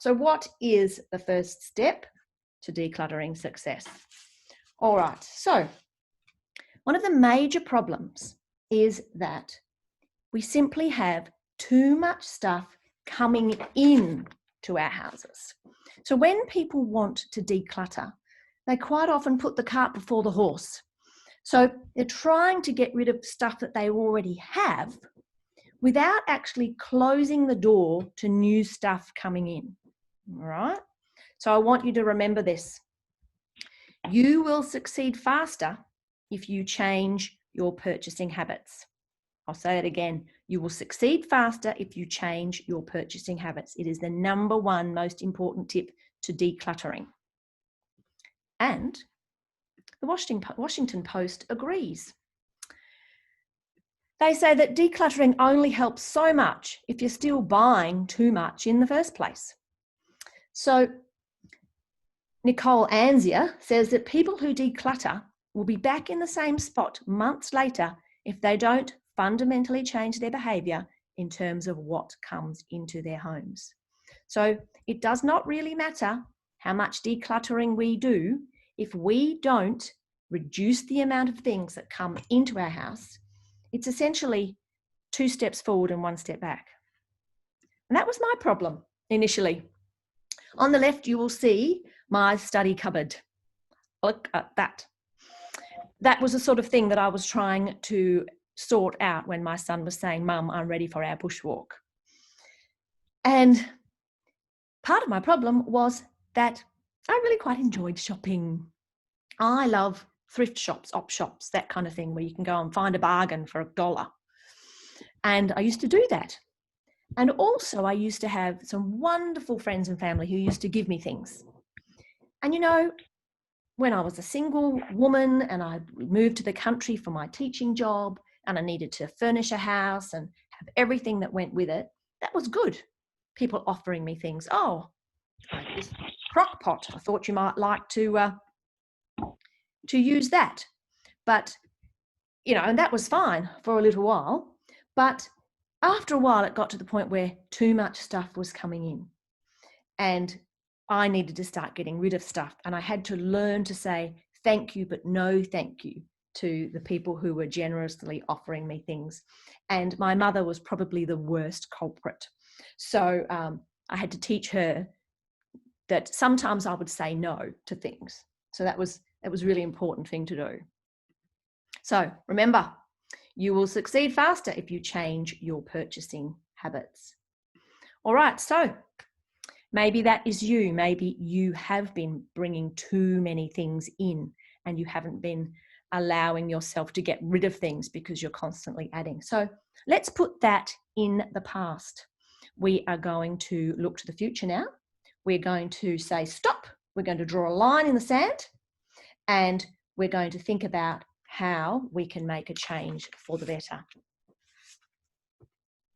So what is the first step to decluttering success? All right, so one of the major problems is that we simply have too much stuff coming in to our houses. So when people want to declutter, they quite often put the cart before the horse. So they're trying to get rid of stuff that they already have without actually closing the door to new stuff coming in. All right? So I want you to remember this. You will succeed faster if you change your purchasing habits. I'll say it again. You will succeed faster if you change your purchasing habits. It is the number one most important tip to decluttering. And the Washington Post agrees. They say that decluttering only helps so much if you're still buying too much in the first place. So Nicole Anzier says that people who declutter will be back in the same spot months later if they don't fundamentally change their behaviour in terms of what comes into their homes. So it does not really matter how much decluttering we do if we don't reduce the amount of things that come into our house. It's essentially 2 steps forward and 1 step back. And that was my problem initially. On the left, you will see my study cupboard. Look at that. That was the sort of thing that I was trying to sort out when my son was saying, "Mum, I'm ready for our bushwalk." And part of my problem was that I really quite enjoyed shopping. I love thrift shops, op shops, that kind of thing, where you can go and find a bargain for $1. And I used to do that. And also I used to have some wonderful friends and family who used to give me things. And you know, when I was a single woman and I moved to the country for my teaching job and I needed to furnish a house and have everything that went with it, that was good. People offering me things. Oh, like this crock pot. I thought you might like to use that. But, you know, and that was fine for a little while. But after a while, it got to the point where too much stuff was coming in. And I needed to start getting rid of stuff. And I had to learn to say thank you, but no thank you to the people who were generously offering me things. And my mother was probably the worst culprit. So I had to teach her that sometimes I would say no to things. So that was a really important thing to do. So remember, you will succeed faster if you change your purchasing habits. All right, so maybe that is you. Maybe you have been bringing too many things in and you haven't been allowing yourself to get rid of things because you're constantly adding. So let's put that in the past. We are going to look to the future now. We're going to say stop. We're going to draw a line in the sand and we're going to think about how we can make a change for the better.